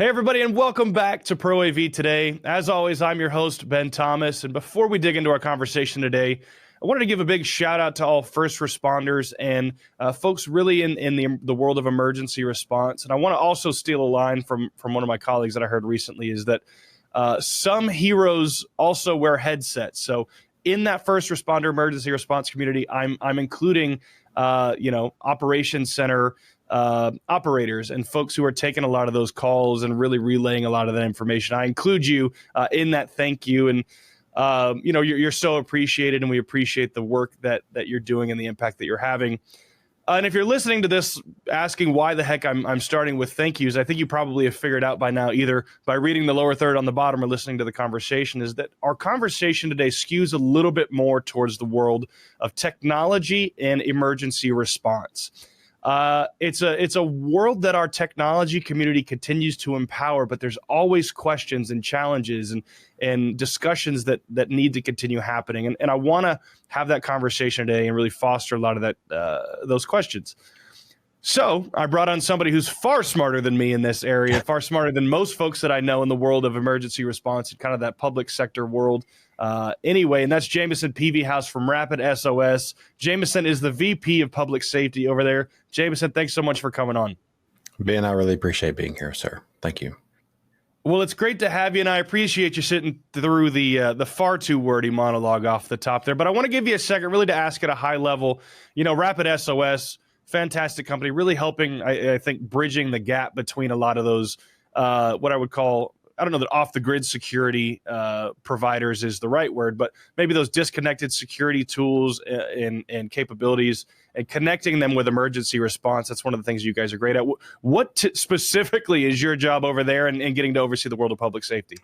Hey, everybody, and welcome back to Pro AV Today. As always, I'm your host, Ben Thomas. And before we dig into our conversation today, I wanted to give a big shout out to all first responders and folks really in the world of emergency response. And I want to also steal a line from one of my colleagues that I heard recently is that some heroes also wear headsets. So in that first responder emergency response community, I'm including operations center operators and folks who are taking a lot of those calls and really relaying a lot of that information. I include you in that thank you. And, you're so appreciated, and we appreciate the work that you're doing and the impact that you're having. And if you're listening to this asking why the heck I'm starting with thank yous, I think you probably have figured out by now, either by reading the lower third on the bottom or listening to the conversation, is that our conversation today skews a little bit more towards the world of technology and emergency response. It's a world that our technology community continues to empower, but there's always questions and challenges and discussions that need to continue happening. And I want to have that conversation today and really foster a lot of those questions. So I brought on somebody who's far smarter than me in this area, far smarter than most folks that I know in the world of emergency response and kind of that public sector world. And that's Jamison Peevyhouse from RapidSOS. Jamison is the VP of Public Safety over there. Jamison, thanks so much for coming on. Ben, I really appreciate being here, sir. Thank you. Well, it's great to have you, and I appreciate you sitting through the far too wordy monologue off the top there. But I want to give you a second really to ask at a high level, RapidSOS, fantastic company, really helping, I think, bridging the gap between a lot of those, what I would call, I don't know that off-the-grid security providers is the right word, but maybe those disconnected security tools and capabilities and connecting them with emergency response. That's one of the things you guys are great at. What specifically is your job over there and getting to oversee the world of public safety?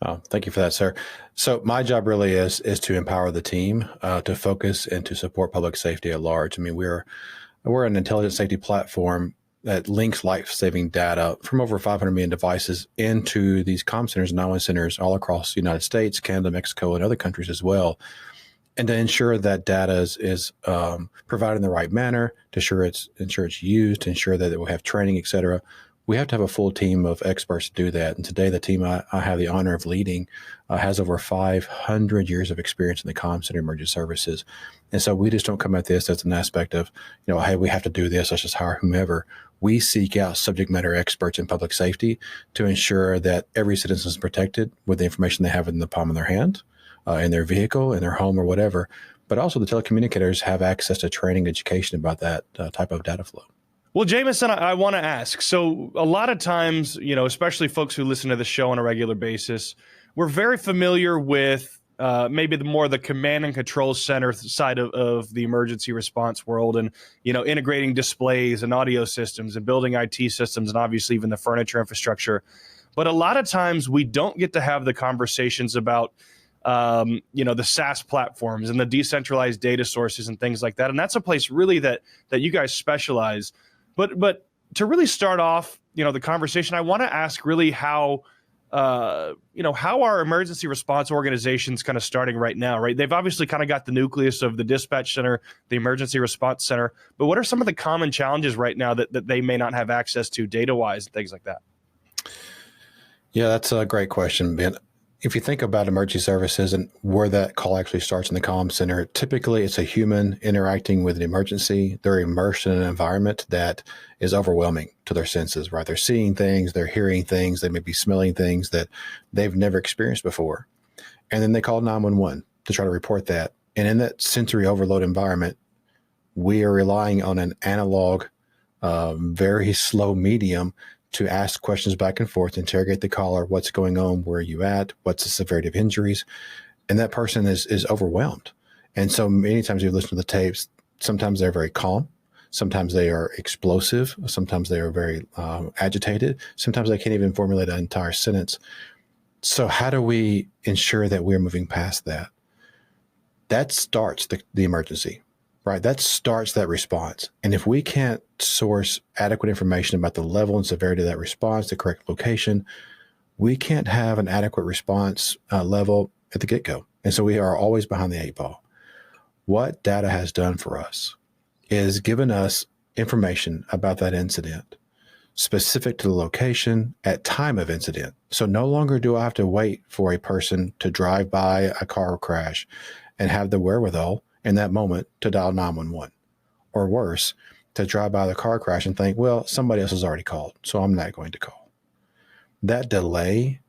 Oh, thank you for that, sir. So my job really is to empower the team to focus and to support public safety at large. I mean, we're an intelligent safety platform that links life-saving data from over 500 million devices into these comm centers and 911 centers all across the United States, Canada, Mexico, and other countries as well. And to ensure that data is provided in the right manner, to ensure it's used, to ensure that it will have training, et cetera. We have to have a full team of experts to do that. And today, the team I have the honor of leading has over 500 years of experience in the comm center emergency services. And so we just don't come at this as an aspect of, hey, we have to do this, let's just hire whomever. We seek out subject matter experts in public safety to ensure that every citizen is protected with the information they have in the palm of their hand, in their vehicle, in their home, or whatever. But also the telecommunicators have access to training, education about that type of data flow. Well, Jamison, I want to ask, so a lot of times, especially folks who listen to the show on a regular basis, we're very familiar with maybe the command and control center side of the emergency response world and, integrating displays and audio systems and building IT systems and obviously even the furniture infrastructure. But a lot of times we don't get to have the conversations about, the SaaS platforms and the decentralized data sources and things like that. And that's a place really that you guys specialize. But to really start off, the conversation, I want to ask really how our emergency response organizations kind of starting right now, right? They've obviously kind of got the nucleus of the dispatch center, the emergency response center, but what are some of the common challenges right now that they may not have access to data-wise and things like that? Yeah, that's a great question, Ben. If you think about emergency services and where that call actually starts in the comm center, typically it's a human interacting with an emergency. They're immersed in an environment that is overwhelming to their senses, right? They're seeing things, they're hearing things, they may be smelling things that they've never experienced before. And then they call 911 to try to report that. And in that sensory overload environment, we are relying on an analog, very slow medium to ask questions back and forth, interrogate the caller, what's going on, where are you at, what's the severity of injuries, and that person is overwhelmed. And so many times you listen to the tapes, sometimes they're very calm, sometimes they are explosive, sometimes they are very agitated, sometimes they can't even formulate an entire sentence. So how do we ensure that we're moving past that? That starts the emergency. Right, that starts that response. And if we can't source adequate information about the level and severity of that response, the correct location, we can't have an adequate response level at the get-go. And so we are always behind the eight ball. What data has done for us is given us information about that incident specific to the location at time of incident. So no longer do I have to wait for a person to drive by a car crash and have the wherewithal in that moment to dial 911, or worse, to drive by the car crash and think, well, somebody else has already called, so I'm not going to call. That delay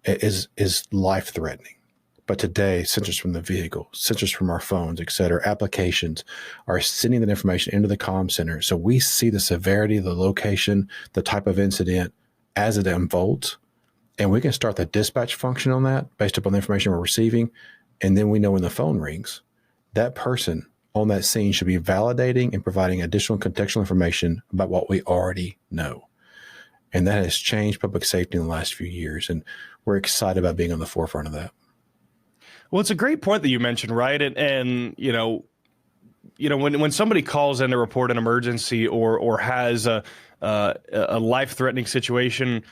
is life-threatening. But today, sensors from the vehicle, sensors from our phones, et cetera, applications are sending that information into the comm center. So we see the severity, the location, the type of incident as it unfolds. And we can start the dispatch function on that based upon the information we're receiving. And then we know when the phone rings, that person on that scene should be validating and providing additional contextual information about what we already know. And that has changed public safety in the last few years. And we're excited about being on the forefront of that. Well, it's a great point that you mentioned, right? And when somebody calls in to report an emergency or has a life-threatening situation,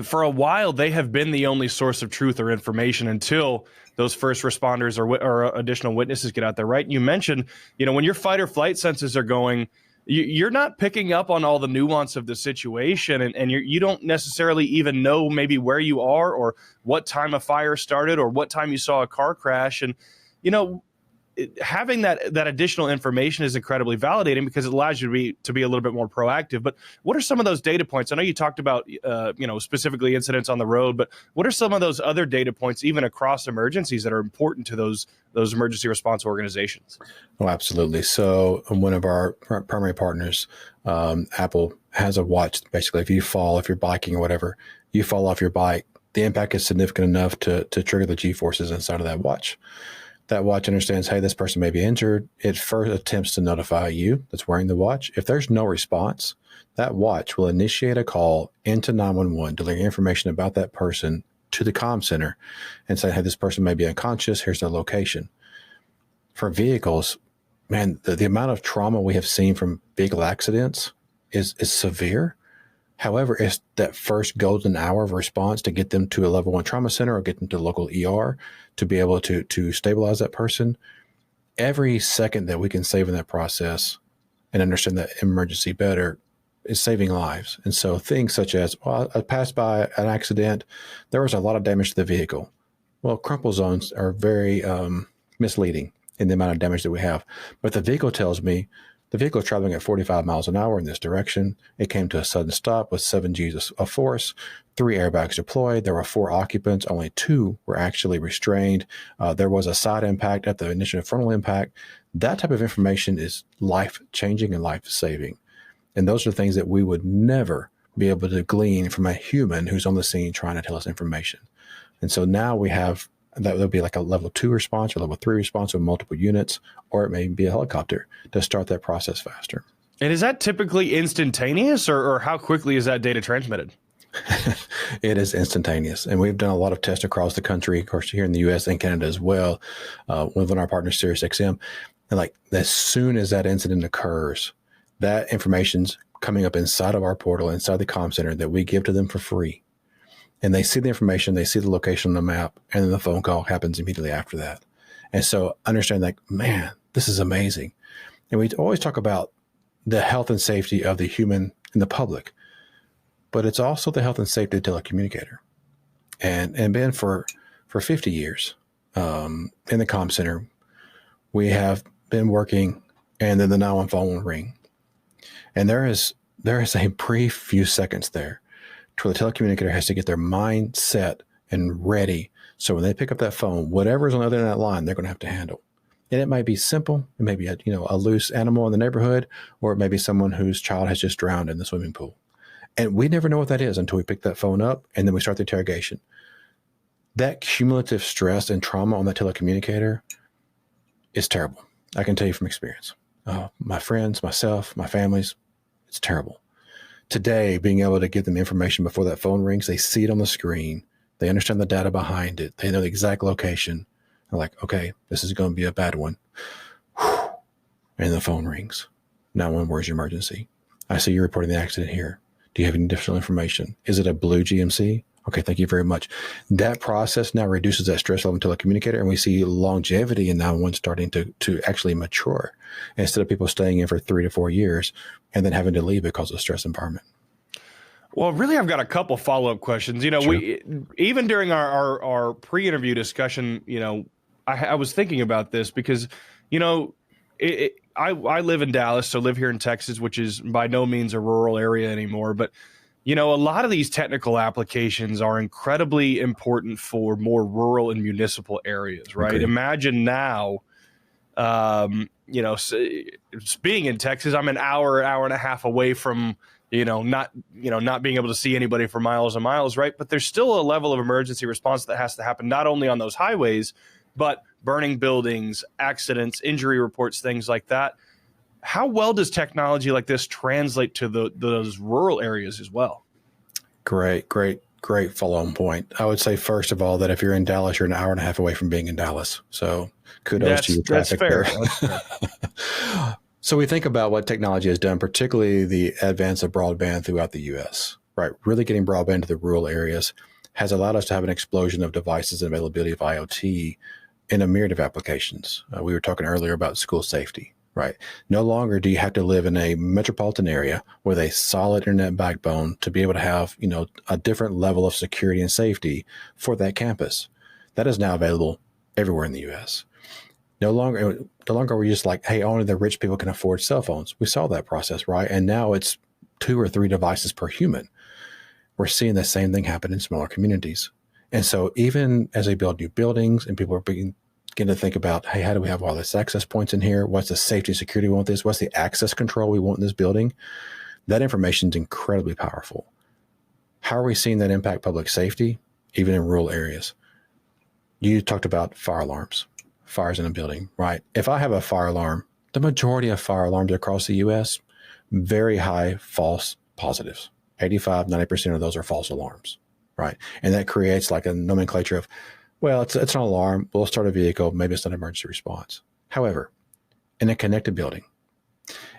for a while they have been the only source of truth or information until those first responders or additional witnesses get out there, right? You mentioned, when your fight or flight senses are going, you're not picking up on all the nuance of the situation, and you don't necessarily even know maybe where you are or what time a fire started or what time you saw a car crash. And, having that additional information is incredibly validating because it allows you to be a little bit more proactive. But what are some of those data points? I know you talked about, specifically incidents on the road, but what are some of those other data points, even across emergencies, that are important to those emergency response organizations? Oh, absolutely. So one of our primary partners, Apple, has a watch. Basically, if you're biking or whatever, you fall off your bike, the impact is significant enough to trigger the G-forces inside of that watch. That watch understands, hey, this person may be injured. It first attempts to notify you that's wearing the watch. If there's no response, that watch will initiate a call into 911, delivering information about that person to the comm center and say, hey, this person may be unconscious. Here's their location. For vehicles, man, the amount of trauma we have seen from vehicle accidents is severe. However, it's that first golden hour of response to get them to a level 1 trauma center or get them to a local ER to be able to stabilize that person. Every second that we can save in that process and understand that emergency better is saving lives. And so things such as, well, I passed by an accident, there was a lot of damage to the vehicle. Well, crumple zones are very misleading in the amount of damage that we have. But the vehicle tells me, the vehicle is traveling at 45 miles an hour in this direction. It came to a sudden stop with 7 G's of force, 3 airbags deployed. There were 4 occupants. Only 2 were actually restrained. There was a side impact at the initial frontal impact. That type of information is life-changing and life-saving. And those are things that we would never be able to glean from a human who's on the scene trying to tell us information. And so now we have that would be like a level 2 response or level 3 response with multiple units, or it may be a helicopter to start that process faster. And is that typically instantaneous, or how quickly is that data transmitted? It is instantaneous. And we've done a lot of tests across the country, of course, here in the US and Canada as well, with our partner SiriusXM. And like as soon as that incident occurs, that information's coming up inside of our portal, inside the comm center that we give to them for free. And they see the information, they see the location on the map, and then the phone call happens immediately after that. And so understand, like, man, this is amazing. And we always talk about the health and safety of the human and the public, but it's also the health and safety of the telecommunicator. And Ben, for 50 years in the comm center, we have been working, and then the 911 phone will ring. And there is a brief few seconds there where the telecommunicator has to get their mind set and ready. So when they pick up that phone, whatever's on the other end of that line, they're going to have to handle. And it might be simple. It may be a loose animal in the neighborhood, or it may be someone whose child has just drowned in the swimming pool. And we never know what that is until we pick that phone up and then we start the interrogation. That cumulative stress and trauma on that telecommunicator is terrible. I can tell you from experience. My friends, myself, my families, it's terrible. Today, being able to give them information before that phone rings, they see it on the screen. They understand the data behind it. They know the exact location. They're like, okay, this is going to be a bad one. And the phone rings. 911, where's your emergency? I see you're reporting the accident here. Do you have any additional information? Is it a blue GMC Okay, thank you very much. That process now reduces that stress level in the telecommunicator, and we see longevity in 911 starting to actually mature instead of people staying in for 3 to 4 years and then having to leave because of stress environment. Well, really, I've got a couple follow-up questions. Sure. We even during our pre-interview discussion, I was thinking about this because, I live in Dallas, so live here in Texas, which is by no means a rural area anymore. But, a lot of these technical applications are incredibly important for more rural and municipal areas, right? Agreed. Imagine now, being in Texas, I'm an hour and a half away from not being able to see anybody for miles and miles, right? But there's still a level of emergency response that has to happen, not only on those highways, but burning buildings, accidents, injury reports, things like that. How well does technology like this translate to those rural areas as well? Great follow-on point. I would say, first of all, that if you're in Dallas, you're an hour and a half away from being in Dallas. So kudos to your traffic there. That's fair. So we think about what technology has done, particularly the advance of broadband throughout the U.S., right? Really getting broadband to the rural areas has allowed us to have an explosion of devices and availability of IoT in a myriad of applications. We were talking earlier about school safety, right? No longer do you have to live in a metropolitan area with a solid internet backbone to be able to have, a different level of security and safety for that campus. That is now available everywhere in the U.S. No longer are we just like, hey, only the rich people can afford cell phones. We saw that process, right? And now it's 2 or 3 devices per human. We're seeing the same thing happen in smaller communities. And so even as they build new buildings and people are beginning to think about, hey, how do we have wireless access points in here? What's the safety and security we want this? What's the access control we want in this building? That information is incredibly powerful. How are we seeing that impact public safety, even in rural areas? You talked about fire alarms. Fires in a building, right? If I have a fire alarm, the majority of fire alarms across the U.S., very high false positives. 85, 90% of those are false alarms, right? And that creates like a nomenclature of, well, it's an alarm. We'll start a vehicle. Maybe it's an emergency response. However, in a connected building,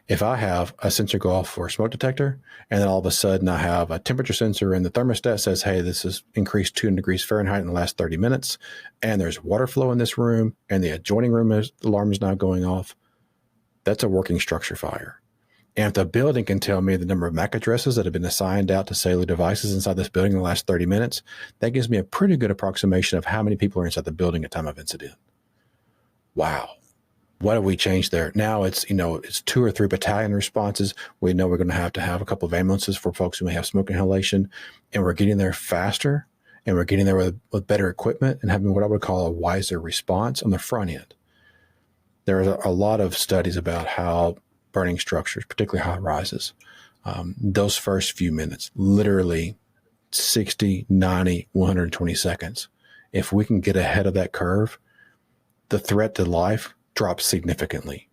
if I have a sensor go off for a smoke detector, and then all of a sudden I have a temperature sensor and the thermostat says, hey, this has increased 2 degrees Fahrenheit in the last 30 minutes, and there's water flow in this room, and the adjoining room alarm is now going off, that's a working structure fire. And if the building can tell me the number of MAC addresses that have been assigned out to cellular devices inside this building in the last 30 minutes, that gives me a pretty good approximation of how many people are inside the building at time of incident. Wow. What have we changed there? Now it's 2 or 3 battalion responses. We know we're going to have a couple of ambulances for folks who may have smoke inhalation, and we're getting there faster, and we're getting there with better equipment and having what I would call a wiser response on the front end. There are a lot of studies about how burning structures, particularly high rises, those first few minutes, literally 60, 90, 120 seconds. If we can get ahead of that curve, the threat to life drops significantly.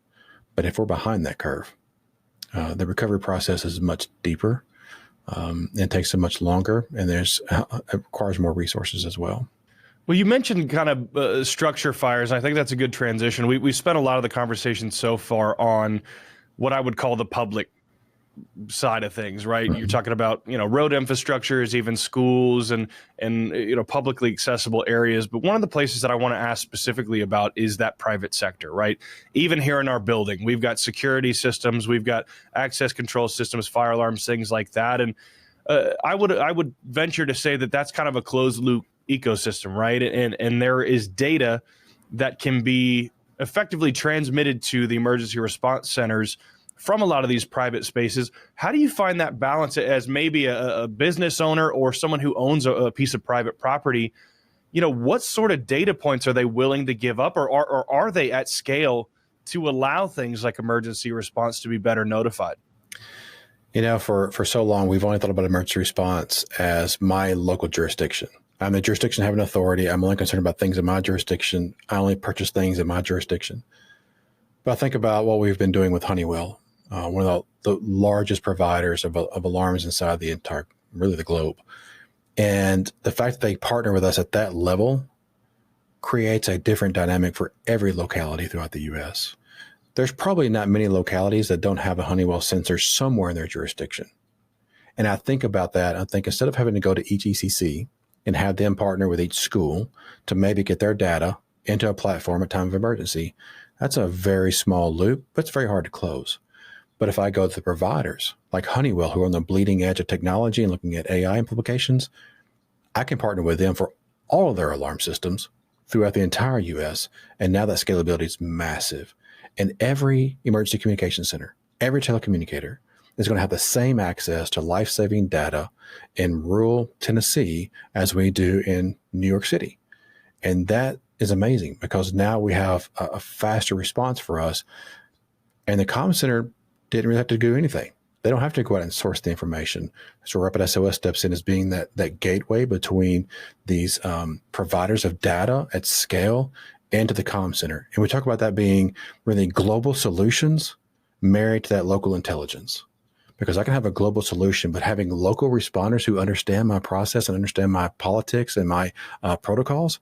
But if we're behind that curve, the recovery process is much deeper. It takes much longer, and it requires more resources as well. Well, you mentioned kind of structure fires. I think that's a good transition. We spent a lot of the conversation so far on what I would call the public side of things, right? Mm-hmm. You're talking about, road infrastructures, even schools and publicly accessible areas. But one of the places that I want to ask specifically about is that private sector, right? Even here in our building, we've got security systems, we've got access control systems, fire alarms, things like that. And I would venture to say that that's kind of a closed loop ecosystem, right? And there is data that can be effectively transmitted to the emergency response centers from a lot of these private spaces. How do you find that balance as maybe a business owner or someone who owns a piece of private property? What sort of data points are they willing to give up, or are they at scale to allow things like emergency response to be better notified? For so long, we've only thought about emergency response as my local jurisdiction. I'm the jurisdiction having authority. I'm only concerned about things in my jurisdiction. I only purchase things in my jurisdiction. But I think about what we've been doing with Honeywell, one of the largest providers of alarms inside the entire, really the globe. And the fact that they partner with us at that level creates a different dynamic for every locality throughout the U.S. There's probably not many localities that don't have a Honeywell sensor somewhere in their jurisdiction. And I think about that. I think instead of having to go to each ECC and have them partner with each school to maybe get their data into a platform at time of emergency. That's a very small loop, but it's very hard to close. But if I go to the providers like Honeywell, who are on the bleeding edge of technology and looking at AI implications, I can partner with them for all of their alarm systems throughout the entire US. And now that scalability is massive. And every emergency communication center, every telecommunicator is going to have the same access to life-saving data in rural Tennessee as we do in New York City. And that is amazing because now we have a faster response for us. And the comm center didn't really have to do anything. They don't have to go out and source the information. So RapidSOS steps in as being that gateway between these providers of data at scale and to the comm center. And we talk about that being really global solutions married to that local intelligence. Because I can have a global solution, but having local responders who understand my process and understand my politics and my protocols,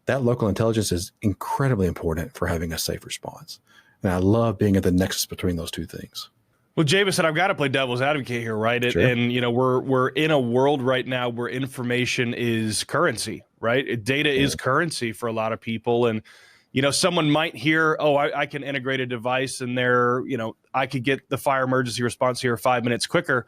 that local intelligence is incredibly important for having a safe response. And I love being at the nexus between those two things. Well, Jamison, I've got to play devil's advocate here, right? Sure. And we're in a world right now where information is currency, right? Data is currency for a lot of people. And someone might hear, oh, I can integrate a device and I could get the fire emergency response here 5 minutes quicker.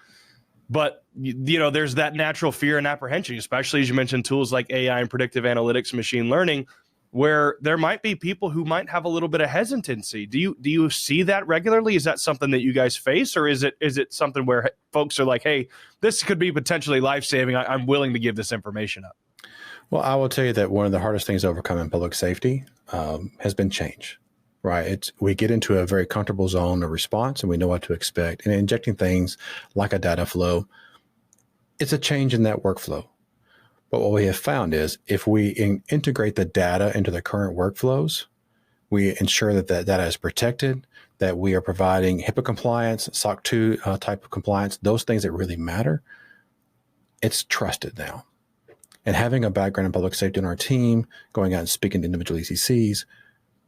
But, there's that natural fear and apprehension, especially as you mentioned tools like AI and predictive analytics, machine learning, where there might be people who might have a little bit of hesitancy. Do you see that regularly? Is that something that you guys face, or is it something where folks are like, hey, this could be potentially life-saving. I'm willing to give this information up? Well, I will tell you that one of the hardest things to overcome in public safety has been change, right? We get into a very comfortable zone of response and we know what to expect. And injecting things like a data flow, it's a change in that workflow. But what we have found is if we integrate the data into the current workflows, we ensure that that data is protected, that we are providing HIPAA compliance, SOC 2 type of compliance, those things that really matter. It's trusted now. And having a background in public safety on our team, going out and speaking to individual ECCs,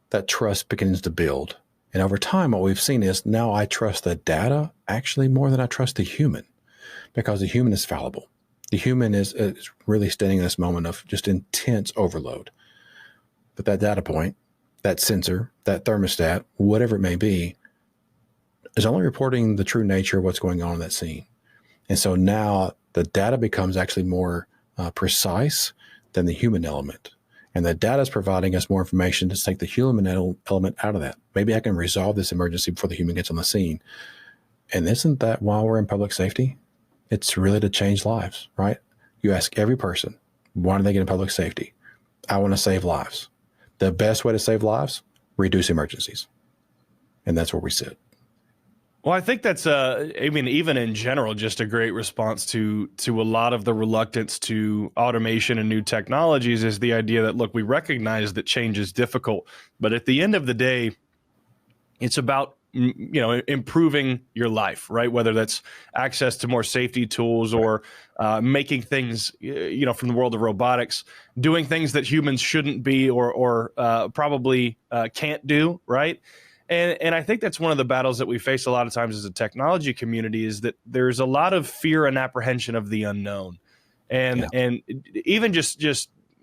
that trust begins to build. And over time, what we've seen is now I trust the data actually more than I trust the human, because the human is fallible. The human is really standing in this moment of just intense overload. But that data point, that sensor, that thermostat, whatever it may be, is only reporting the true nature of what's going on in that scene. And so now the data becomes actually more precise than the human element. And the data is providing us more information to take the human element out of that. Maybe I can resolve this emergency before the human gets on the scene. And isn't that why we're in public safety? It's really to change lives, right? You ask every person, why do they get in public safety? I want to save lives. The best way to save lives, reduce emergencies. And that's where we sit. Well, I think that's, even in general, just a great response to a lot of the reluctance to automation and new technologies is the idea that, look, we recognize that change is difficult, but at the end of the day, it's about improving your life, right? Whether that's access to more safety tools or making things, from the world of robotics, doing things that humans shouldn't be or probably can't do, right? And I think that's one of the battles that we face a lot of times as a technology community is that there's a lot of fear and apprehension of the unknown. And even just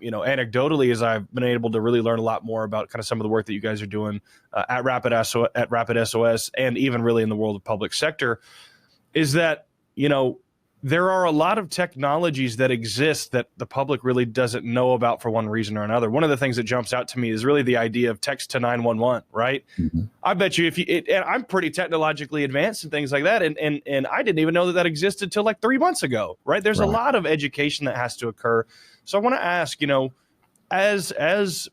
anecdotally, as I've been able to really learn a lot more about kind of some of the work that you guys are doing at RapidSOS and even really in the world of public sector, is that, there are a lot of technologies that exist that the public really doesn't know about for one reason or another. One of the things that jumps out to me is really the idea of text to 911, right? Mm-hmm. I bet you and I'm pretty technologically advanced and things like that. And I didn't even know that existed till like 3 months ago, right? There's a lot of education that has to occur. So I want to ask, as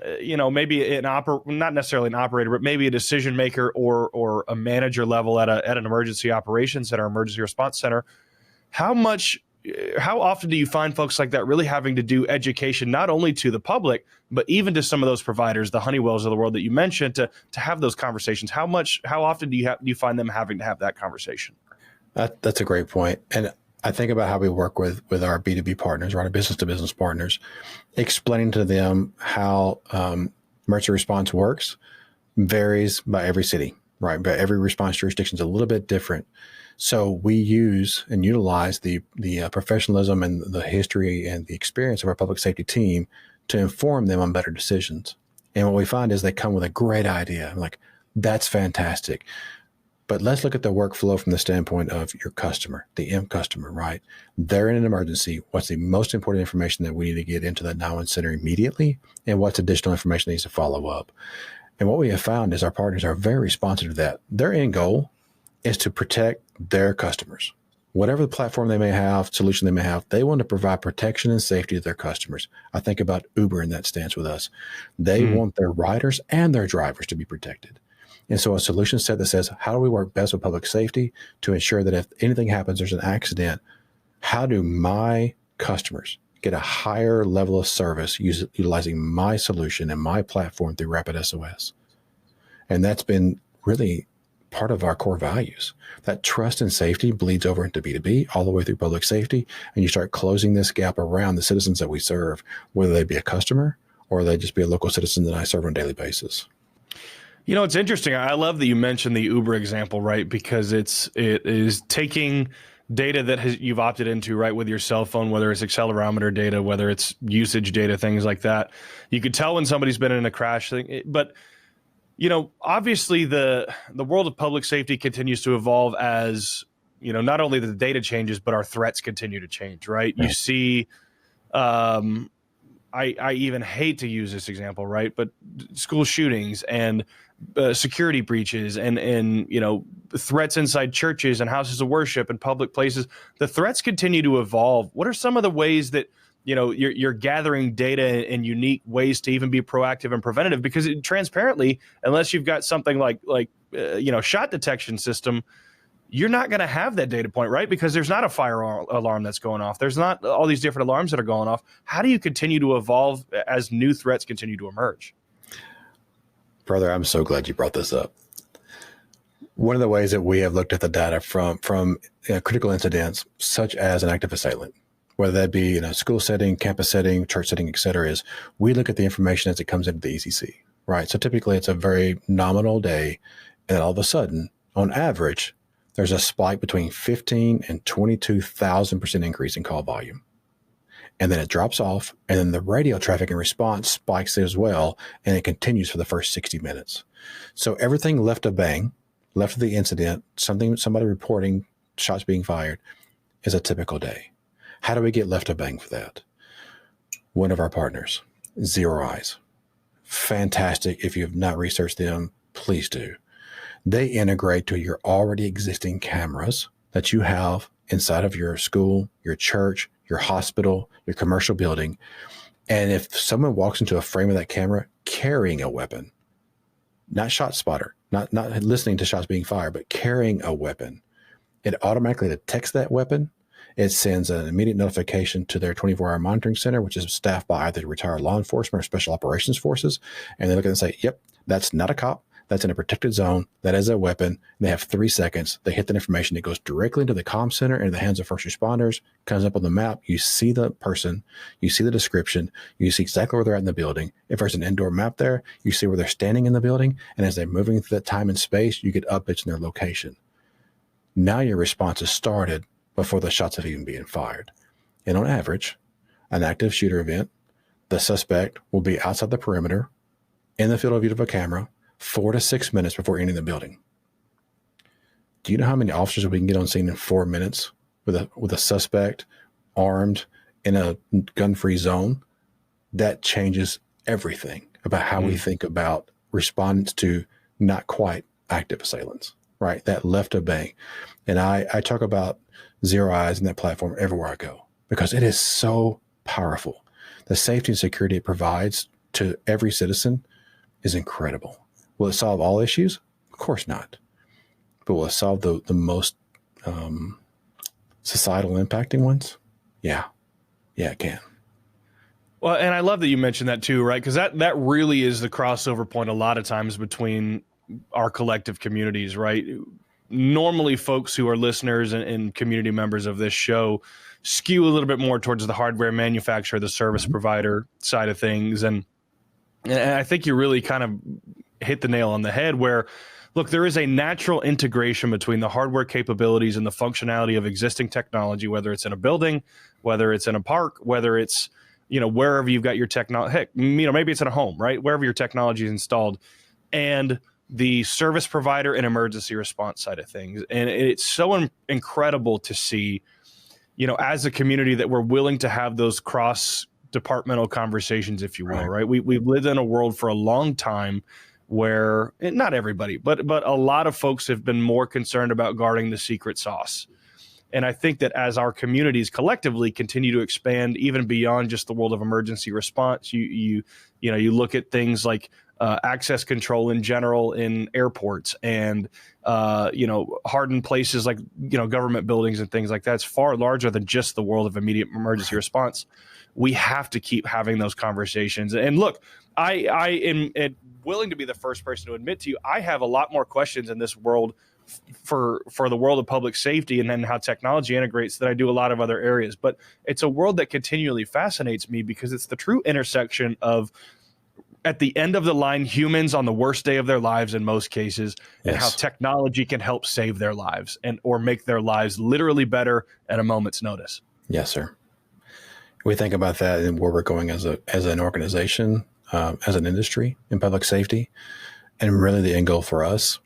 maybe not necessarily an operator, but maybe a decision maker or a manager level at an emergency operations center, emergency response center, how often do you find folks like that really having to do education, not only to the public, but even to some of those providers, the Honeywells of the world that you mentioned, to have those conversations? How often do you find them having to have that conversation? That's a great point. And I think about how we work with our B2B partners, right, our business to business partners, explaining to them how emergency response works varies by every city. right? But every response jurisdiction is a little bit different. So we use and utilize the professionalism and the history and the experience of our public safety team to inform them on better decisions. And what we find is they come with a great idea. I'm like, that's fantastic. But let's look at the workflow from the standpoint of your customer, the end customer, right? They're in an emergency. What's the most important information that we need to get into that 911 center immediately? And what's additional information that needs to follow up? And what we have found is our partners are very responsive to that. Their end goal is to protect their customers. Whatever the platform they may have, solution they may have, they want to provide protection and safety to their customers. I think about Uber in that stance with us. They want their riders and their drivers to be protected. And so a solution set that says, how do we work best with public safety to ensure that if anything happens, there's an accident, how do my customers get a higher level of service utilizing my solution and my platform through RapidSOS? And that's been really part of our core values. That trust and safety bleeds over into B2B all the way through public safety. And you start closing this gap around the citizens that we serve, whether they be a customer or they just be a local citizen that I serve on a daily basis. You know, it's interesting. I love that you mentioned the Uber example, right? Because it is taking data that you've opted into, right, with your cell phone, whether it's accelerometer data, whether it's usage data, things like that. You could tell when somebody's been in a crash thing. But, you know, obviously the world of public safety continues to evolve as, you know, not only the data changes, but our threats continue to change, right? You see, I even hate to use this example, right? But school shootings and security breaches and you know, threats inside churches and houses of worship and public places. The threats continue to evolve. What are some of the ways that, you know, you're gathering data in unique ways to even be proactive and preventative? Because transparently, unless you've got something like you know, shot detection system, you're not going to have that data point, right? Because there's not a fire alarm that's going off. There's not all these different alarms that are going off. How do you continue to evolve as new threats continue to emerge? Brother, I'm so glad you brought this up. One of the ways that we have looked at the data from critical incidents, such as an active assailant, whether that be in a school setting, campus setting, church setting, et cetera, is we look at the information as it comes into the ECC, right? So typically it's a very nominal day, and all of a sudden, on average, there's a spike between 15 and 22,000% increase in call volume. And then it drops off, and then the radio traffic and response spikes as well, and it continues for the first 60 minutes. So everything left of bang, left of the incident, somebody reporting shots being fired, is a typical day. How do we get left of bang for that? One of our partners, Zero Eyes. Fantastic. If you have not researched them, please do. They integrate to your already existing cameras that you have inside of your school, your church, your hospital, your commercial building. And if someone walks into a frame of that camera carrying a weapon, not shot spotter, not listening to shots being fired, but carrying a weapon, it automatically detects that weapon. It sends an immediate notification to their 24-hour monitoring center, which is staffed by either retired law enforcement or special operations forces. And they look at it and say, yep, that's not a cop. That's in a protected zone. That is a weapon. They have 3 seconds. They hit that information. It goes directly into the comm center and in the hands of first responders, comes up on the map. You see the person. You see the description. You see exactly where they're at in the building. If there's an indoor map there, you see where they're standing in the building. And as they're moving through that time and space, you get updates in their location. Now your response is started before the shots have even been fired. And on average, an active shooter event, the suspect will be outside the perimeter in the field of view of a camera 4 to 6 minutes before entering the building. Do you know how many officers we can get on scene in 4 minutes with a suspect armed in a gun-free zone? That changes everything about how we think about respondents to not quite active assailants, right? That left of bang. And I talk about Zero Eyes and that platform everywhere I go because it is so powerful. The safety and security it provides to every citizen is incredible. Will it solve all issues? Of course not. But will it solve the most societal impacting ones? Yeah, it can. Well, and I love that you mentioned that too, right? Because that really is the crossover point a lot of times between our collective communities, right? Normally, folks who are listeners and community members of this show skew a little bit more towards the hardware manufacturer, the service provider side of things. And I think you really kind of hit the nail on the head where Look, there is a natural integration between the hardware capabilities and the functionality of existing technology, whether it's in a building, whether it's in a park, whether it's, wherever you've got your technology. Heck, maybe it's in a home, right? Wherever your technology is installed, and the service provider and emergency response side of things. And it's so incredible to see, as a community, that we're willing to have those cross departmental conversations, if you will, right? We've lived in a world for a long time where not everybody, but a lot of folks have been more concerned about guarding the secret sauce. And I think that as our communities collectively continue to expand, even beyond just the world of emergency response, you look at things like access control in general in airports and hardened places like government buildings and things like that. It's far larger than just the world of immediate emergency response. We have to keep having those conversations. And look, I am willing to be the first person to admit to you, I have a lot more questions in this world for the world of public safety and then how technology integrates than I do a lot of other areas. But it's a world that continually fascinates me because it's the true intersection of, at the end of the line, humans on the worst day of their lives in most cases, and how technology can help save their lives or make their lives literally better at a moment's notice. Yes, sir. We think about that and where we're going as an organization, as an industry in public safety. And really the end goal for us,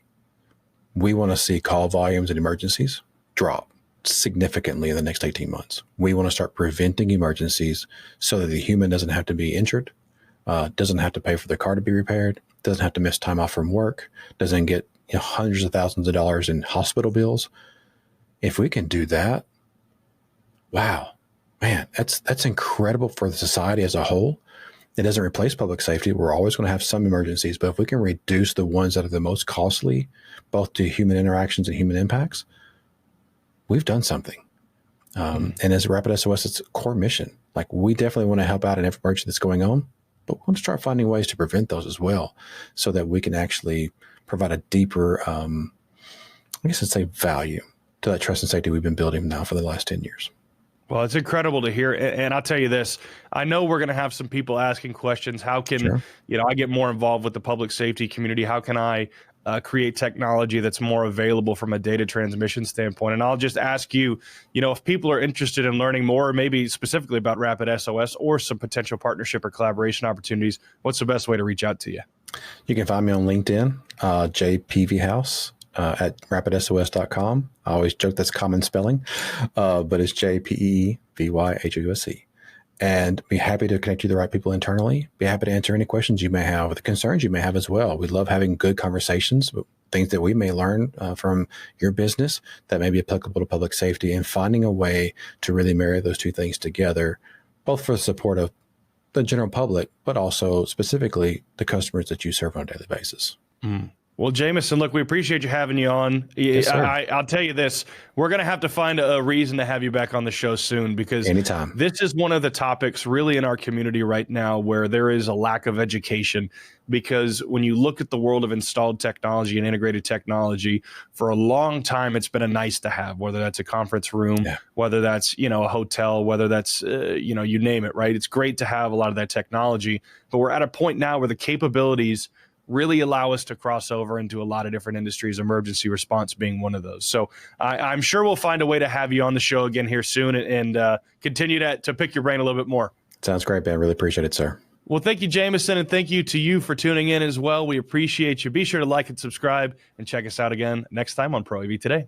we want to see call volumes and emergencies drop significantly in the next 18 months. We want to start preventing emergencies so that the human doesn't have to be injured, doesn't have to pay for their car to be repaired, doesn't have to miss time off from work, doesn't get hundreds of thousands of dollars in hospital bills. If we can do that, wow, man, that's incredible for the society as a whole. It doesn't replace public safety. We're always going to have some emergencies, but if we can reduce the ones that are the most costly, both to human interactions and human impacts, we've done something. And as RapidSOS, it's a core mission. Like, we definitely want to help out in every emergency that's going on, but we want to start finding ways to prevent those as well, so that we can actually provide a deeper, I guess I'd say, value to that trust and safety we've been building now for the last 10 years. Well, it's incredible to hear. And I'll tell you this, I know we're going to have some people asking questions. How can, I get more involved with the public safety community? How can I create technology that's more available from a data transmission standpoint? And I'll just ask you, if people are interested in learning more, maybe specifically about RapidSOS or some potential partnership or collaboration opportunities, what's the best way to reach out to you? You can find me on LinkedIn, J Peevyhouse. At rapidsos.com. I always joke that's common spelling, but it's JPEEVYHOUSE. And be happy to connect you to the right people internally. Be happy to answer any questions you may have, or the concerns you may have as well. We love having good conversations, things that we may learn from your business that may be applicable to public safety, and finding a way to really marry those two things together, both for the support of the general public, but also specifically the customers that you serve on a daily basis. Well, Jamison, look, we appreciate you having you on. Yes, sir. I'll tell you this, we're going to have to find a reason to have you back on the show soon, because anytime. This is one of the topics really in our community right now where there is a lack of education, because when you look at the world of installed technology and integrated technology, for a long time, it's been a nice to have, whether that's a conference room, whether that's, a hotel, whether that's, you name it, right? It's great to have a lot of that technology, but we're at a point now where the capabilities really allow us to cross over into a lot of different industries, emergency response being one of those. So I'm sure we'll find a way to have you on the show again here soon and continue to pick your brain a little bit more. Sounds great, Ben. Really appreciate it, sir. Well, thank you, Jamison, and thank you to you for tuning in as well. We appreciate you. Be sure to like and subscribe and check us out again next time on Pro AV Today.